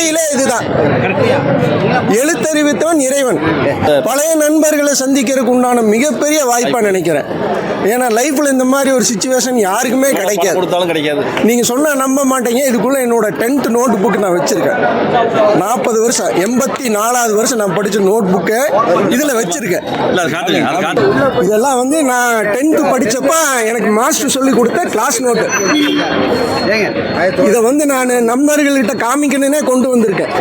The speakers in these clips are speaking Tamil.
உண்மையிலே இதுதான். எழுத்தறிவித்தவன் இறைவன். பழைய நண்பர்களை சந்திக்கிறதுக்கு உண்டான மிகப்பெரிய வாய்ப்பா நினைக்கிறேன். ஏன்னா லைஃப்ல இந்த மாதிரி ஒரு சிச்சுவேஷன் யாருக்குமே கிடைக்காது. நீங்க சொன்னா நம்ப மாட்டீங்க, இதுக்குள்ள என்னோட 10th நோட் புக் நான் வச்சிருக்கேன். 40 வருஷம் 84வது வருஷம் நான் படிச்ச நோட் புக்கை இதுல வச்சிருக்கேன். இதெல்லாம் வந்து நான் 10th படிச்சப்ப எனக்கு மாஸ்டர் சொல்லி கொடுத்த கிளாஸ் நோட்டு. இதை வந்து நான் நண்பர்கள்கிட்ட காமிக்கணுன்னே கொண்டு வந்திருக்கேன்.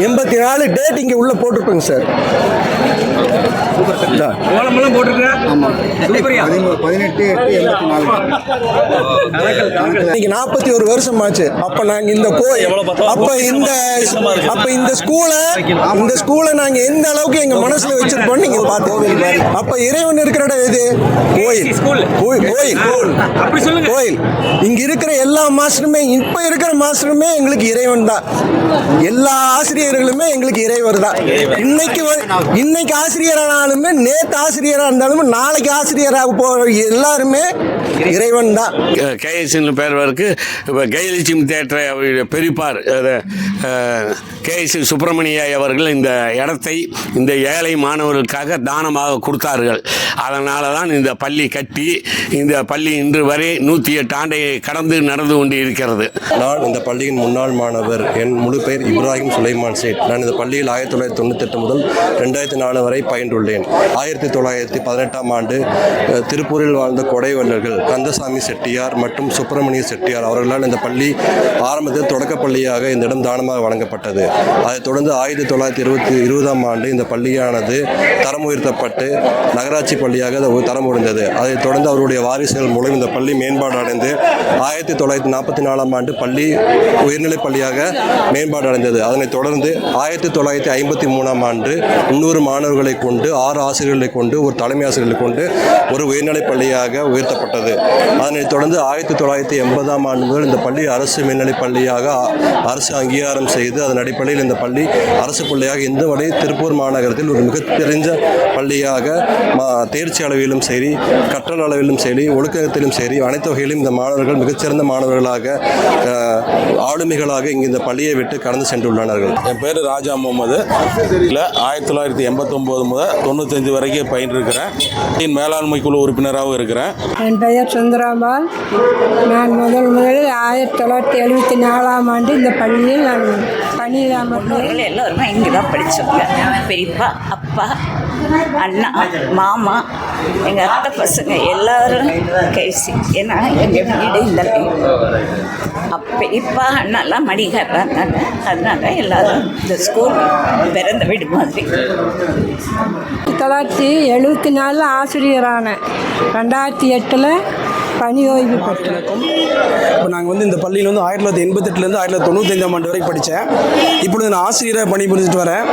84 டேட் இங்க உள்ள போட்டிருப்பேங்க சார். 41 வருஷம் ஆச்சு. அப்ப நாங்க இந்த ஸ்கூலை நாங்க எந்த அளவுக்கு எங்க மனசுல வச்சிருப்போம் நீங்க பாத்து. அப்ப இறைவன் இருக்கிற இடம் எது? கோயில். இங்க இருக்கிற எல்லா மாஸ்டருமே, இப்ப இருக்கிற மாஸ்டருமே எங்களுக்கு இறைவன் தான். எல்லா ஆசிரியர்களுமே எங்களுக்கு இறைவர் தான். இன்னைக்கு ஆசிரியரானாலுமே, நேற்று ஆசிரியராக இருந்தாலும், நாளைக்கு ஆசிரியராக போற எல்லாருமே இறைவன் தான். கேஎஸ்சி பேர்வருக்கு இப்போ கைலட்சுமி தேட்டரை அவருடைய பெரியப்பார் கேஎஸ்சி சுப்பிரமணிய அவர்கள் இந்த இடத்தை இந்த ஏழை மாணவர்களுக்காக தானமாக கொடுத்தார்கள். அதனால தான் இந்த பள்ளி கட்டி இந்த பள்ளி இன்று வரை 108 ஆண்டை கடந்து நடந்து கொண்டு இருக்கிறது. நான் இந்த பள்ளியின் முன்னாள் மாணவர். என் முழு பெயர் இப்ராஹிம் சுலைமான் சேட். நான் இந்த பள்ளியில் 1998 முதல் 2004 வரை பயின்றுள்ளேன். 1918ஆம் ஆண்டு திருப்பூரில் வாழ்ந்த கொடைவள்ளர்கள் கந்தசாமி செட்டியார் மற்றும் சுப்பிரமணிய செட்டியார் அவர்களால் இந்த பள்ளி ஆரம்பத்தில் தொடக்க பள்ளியாக இந்த இடம் தானமாக வழங்கப்பட்டது. அதைத் தொடர்ந்து 1920ஆம் ஆண்டு இந்த பள்ளியானது தரம் உயர்த்தப்பட்டு நகராட்சி பள்ளியாக தரம் உயர்ந்தது. அதைத் தொடர்ந்து அவருடைய வாரிசுகள் மூலம் இந்த பள்ளி மேம்பாடு அடைந்து 1944ஆம் ஆண்டு பள்ளி உயர்நிலைப் பள்ளியாக மேம்பாடு அடைந்தது. அதனைத் தொடர்ந்து 1953ஆம் ஆண்டு 300 மாணவர்களை கொண்டு 6 ஆசிரியர்களை கொண்டு ஒரு தலைமை ஆசிரியர்களை கொண்டு ஒரு உயர்நிலைப் பள்ளியாக உயர்த்தப்பட்டது. அதனைத் தொடர்ந்து 1980ஆம் ஆண்டு முதல் இந்த பள்ளி அரசு மேல்நிலைப் பள்ளியாக அரசு அங்கீகாரம் செய்து அதன் அடிப்படையில் இந்த பள்ளி அரசு பள்ளியாக இன்று வரை திருப்பூர் மாநகரத்தில் ஒரு மிக தெரிஞ்ச பள்ளியாக தேர்ச்சி அளவிலும் சரி, கற்றல் அளவிலும் சரி, ஒழுக்கத்திலும் சரி, அனைத்து வகையிலும் இந்த மாணவர்கள் மிகச்சிறந்த மாணவர்களாக ஆளுமைகளாக இங்கு இந்த பள்ளியை விட்டு கடந்து சென்றுள்ளனர்கள். என் பேர் ராஜா முகமது. 1989 முதல் 95 வரைக்கும் பயின்றிருக்கிறேன். மேலாண்மை குழு உறுப்பினராகவும் இருக்கிறேன். என் பெயர் சுந்தராம்பாள். நான் முதலில் 1974ஆம் ஆண்டு இந்த பள்ளியில் நான் பணியிடாமல் எல்லோருமே இங்கே தான் படித்தவங்க. பெரியப்பா, அப்பா, அண்ணா, மாமா, எங்கள் அத்தை பசங்க எல்லோரும் கைசி. ஏன்னா எங்கள் வீடு இந்த பெரியப்பா அண்ணாலாம் மடிகாடுறாங்க. அதனால எல்லோரும் இந்த ஸ்கூல் பிறந்த வீடு மாதிரி. 1974 ஆசிரியரான 2008 பணி ஓய்வு பெற்றிருக்கும். இப்போ நாங்கள் வந்து இந்த பள்ளியில் வந்து 1988 1995ஆம் ஆண்டு வரை படித்தேன். இப்பொழுது நான் ஆசிரியராக பணி புரிஞ்சுட்டு வரேன்.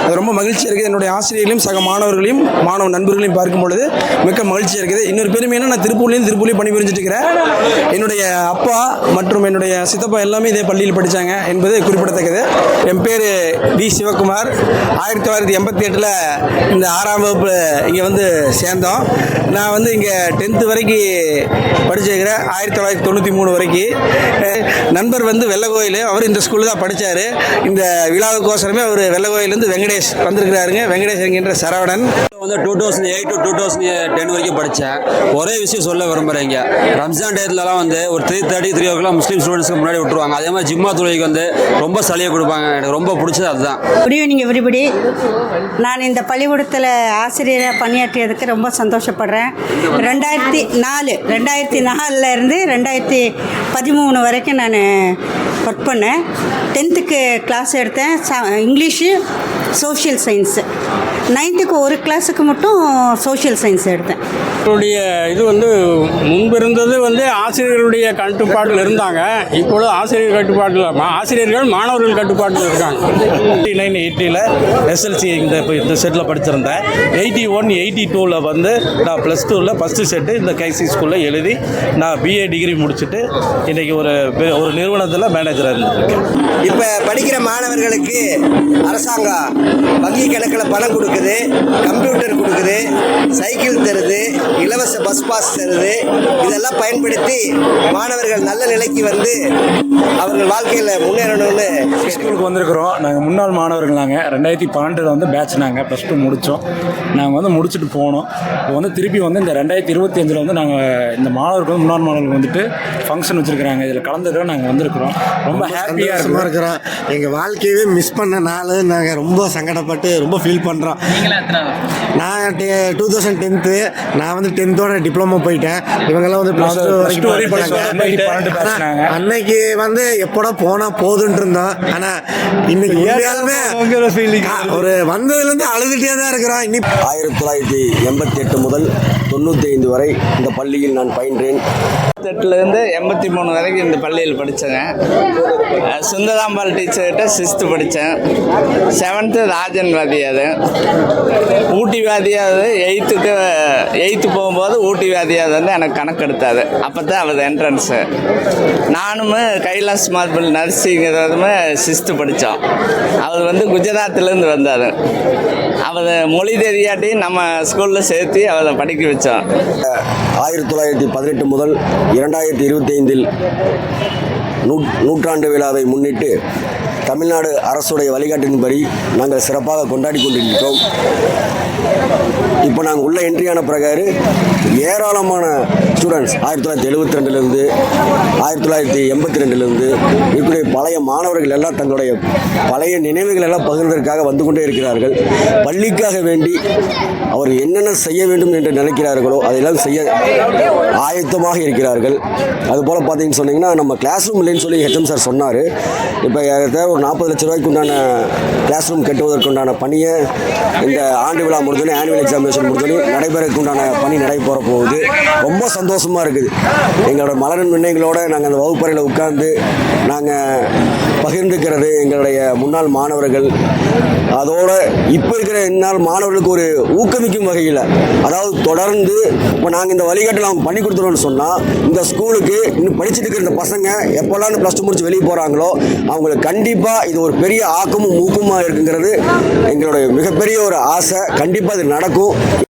அது ரொம்ப மகிழ்ச்சியாக இருக்குது. என்னுடைய ஆசிரியர்களையும் சக மாணவர்களையும் மாணவ நண்பர்களையும் பார்க்கும் பொழுது மிக்க மகிழ்ச்சியாக இருக்குது. இன்னொரு பெருமையான நான் திருப்பூர்லேயும் பணி புரிஞ்சுட்டு இருக்கிறேன். என்னுடைய அப்பா மற்றும் என்னுடைய சித்தப்பா எல்லாமே இதே பள்ளியில் படித்தாங்க என்பது குறிப்பிடத்தக்கது. என் பேர் வி சிவகுமார். 1988 இந்த 6ஆம் வகுப்பு இங்கே வந்து சேர்ந்தோம். நான் வந்து இங்கே 10th வரைக்கும் படிச்சிருக்கிறேன். 1993 வரைக்கும். நண்பர் வந்து வெள்ளகோயில், அவர் இந்த ஸ்கூலில் தான் படித்தார். இந்த விழாவுக்கோசரமே அவர் வெள்ளகோயிலேருந்து வெங்கடேஷ் வந்திருக்கிறாருங்க. வெங்கடேஷ் என்கின்ற சரவணன் வந்து 2008 to 2010 வரைக்கும் படித்தேன். ஒரே விஷயம் சொல்ல விரும்புகிறேங்க. ரம்ஜான் டேட்லலாம் வந்து ஒரு 3:30 3 o'clock முஸ்லீம் ஸ்டூடெண்ட்ஸ்க்கு முன்னாடி விட்டுருவாங்க. அதே மாதிரி ஜிம்மா தொழுகைக்கு வந்து ரொம்ப சலுகை கொடுப்பாங்க. எனக்கு ரொம்ப பிடிச்சது அதுதான். Good evening everybody. நான் இந்த பள்ளிக்கூடத்தில் ஆசிரியராக பணியாற்றியதுக்கு ரொம்ப சந்தோஷப்படுறேன். 2004 இருந்து 2013 வரைக்கும் நான் ஒர்க் பண்ணேன். 10th கிளாஸ் எடுத்தேன். English, social science. 9th ஒரு கிளாஸுக்கு மட்டும் சோஷியல் சயின்ஸ் எடுத்தேன். என்னுடைய இது வந்து முன்பு இருந்தது வந்து ஆசிரியர்களுடைய கட்டுப்பாட்டில் இருந்தாங்க. இப்பொழுது ஆசிரியர் கட்டுப்பாட்டில் ஆசிரியர்கள் மாணவர்கள் கட்டுப்பாட்டில் இருக்காங்க. 1980 எஸ்எல்சி இந்த செட்டில் படிச்சிருந்தேன். 81 82 வந்து நான் +2 ஃபஸ்ட்டு செட்டு இந்த கைசி ஸ்கூலில் எழுதி நான் பிஏ டிகிரி முடிச்சுட்டு இன்றைக்கி ஒரு நிறுவனத்தில் மேனேஜராக இருந்துருக்கேன். இப்போ படிக்கிற மாணவர்களுக்கு அரசாங்கம் வங்கி கணக்கில் பணம் கொடுக்க கொடுக்குது, கம்ப்யூட்டர் கொடுக்குது, சைக்கிள் தருது, இலவச பஸ் பாஸ் தருது. இதெல்லாம் பயன்படுத்தி மாணவர்கள் நல்ல நிலைக்கு வந்து அவர்கள் வாழ்க்கையில் முன்னேறணும்னு ஸ்கூலுக்கு வந்திருக்கிறோம். நாங்கள் முன்னாள் மாணவர்கள். நாங்கள் 2012 வந்து பேட்ச். நாங்கள் ப்ளஸ் டூ முடித்தோம். நாங்கள் வந்து முடிச்சுட்டு போனோம். இப்போ வந்து திருப்பி வந்து இந்த 2025 வந்து நாங்கள் இந்த மாணவர்கள் வந்து முன்னாள் மாணவர்கள் வந்துட்டு ஃபங்க்ஷன் வச்சுருக்கிறாங்க. இதில் கலந்துக்கிறோம். நாங்கள் வந்திருக்கிறோம். ரொம்ப ஹாப்பியாக இருக்கிறோம். எங்கள் வாழ்க்கையவே மிஸ் பண்ண நாள். நாங்கள் ரொம்ப சங்கடப்பட்டு ரொம்ப ஃபீல் பண்ணுறோம். நான் 2010 நான் வந்து 10th டிப்ளமோ போயிட்டேன். இவங்கெல்லாம் வந்து ப்ளஸ் டூ வரைக்கும் படிச்சாங்க. அன்னைக்கு வந்து எப்போட போனால் போதுன்ட்டு இருந்தோம். ஆனால் இன்னைக்கு ஒரு வந்ததுலேருந்து அழுதுகிட்டே தான் இருக்கிறோம். 1988 முதல் 95 வரை இந்த பள்ளியில் நான் பயின்றேன். 88லேருந்து 83 வரைக்கும் இந்த பள்ளியில் படித்தேங்க. சுந்தராம்பாள் டீச்சர்கிட்ட 6th படித்தேன். 7th ராஜன் வாதியார். ஊட்டி வாதியார் 8th போகும்போது ஊட்டி வாதியார் வந்து எனக்கு கணக்கு எடுத்தார். அப்போ தான் அவர் என்ட்ரன்ஸு. நானும் கைலாஸ் மார்பிள் நர்சிங்கிறதுமே 6th படித்தோம். அவர் வந்து குஜராத்லேருந்து வந்தார். அவர் மொழி தெரியாட்டி நம்ம ஸ்கூலில் சேர்த்து அவரை படிக்க வச்சோம். 1918 முதல் 2025 நூற்றாண்டு விழாவை முன்னிட்டு தமிழ்நாடு அரசுடைய வழிகாட்டின்படி நாங்கள் சிறப்பாக கொண்டாடி கொண்டிருக்கிறோம். இப்போ நாங்கள் உள்ள என்ட்ரியான பிரகாரம் ஏராளமான ஸ்டூடெண்ட்ஸ் 1972லேருந்து 1982லேருந்து இருக்கக்கூடிய பழைய மாணவர்கள் எல்லாம் தங்களுடைய பழைய நினைவுகள் எல்லாம் பகிர்ந்ததற்காக வந்து கொண்டே இருக்கிறார்கள். பள்ளிக்காக வேண்டி அவர் என்னென்ன செய்ய வேண்டும் என்று நினைக்கிறார்களோ அதையெல்லாம் செய்ய ஆயத்தமாக இருக்கிறார்கள். அதுபோல் பார்த்தீங்கன்னு சொன்னீங்கன்னா நம்ம கிளாஸ் ரூம் இல்லைன்னு சொல்லி ஹெச்எம் சார் சொன்னார். இப்போ ஒரு 40 லட்ச ரூபாய்க்கு உண்டான கிளாஸ் ரூம் கட்டுவதற்குண்டான பணியை இந்த ஆண்டு விழா முடிஞ்சோடனே ஆனுவல் எக்ஸாமினேஷன் முடிஞ்சோடனே நடைபெறக்கு உண்டான பணி நடைபெற போகுது. ரொம்ப சந்தோஷமாக இருக்குது. எங்களோட மலரின் விண்ணைகளோடு நாங்கள் அந்த வகுப்பறையில் உட்கார்ந்து நாங்கள் பகிர்ந்துக்கிறது எங்களுடைய முன்னாள் மாணவர்கள். அதோட இப்போ இருக்கிற இந்நாள் மாணவர்களுக்கு ஒரு ஊக்குவிக்கும் வகையில், அதாவது தொடர்ந்து இப்போ நாங்கள் இந்த வழிகாட்டில் அவங்க பண்ணி கொடுத்துருவோம்னு சொன்னால் இந்த ஸ்கூலுக்கு இன்னும் படிச்சுட்டு இருக்கிற இந்த பசங்க எப்போல்லாம் ப்ளஸ் டூ முடிச்சு வெளியே போகிறாங்களோ அவங்களுக்கு கண்டிப்பாக இது ஒரு பெரிய ஆக்கமும் ஊக்கமாக இருக்குங்கிறது எங்களுடைய மிகப்பெரிய ஒரு ஆசை. கண்டிப்பாக இது நடக்கும்.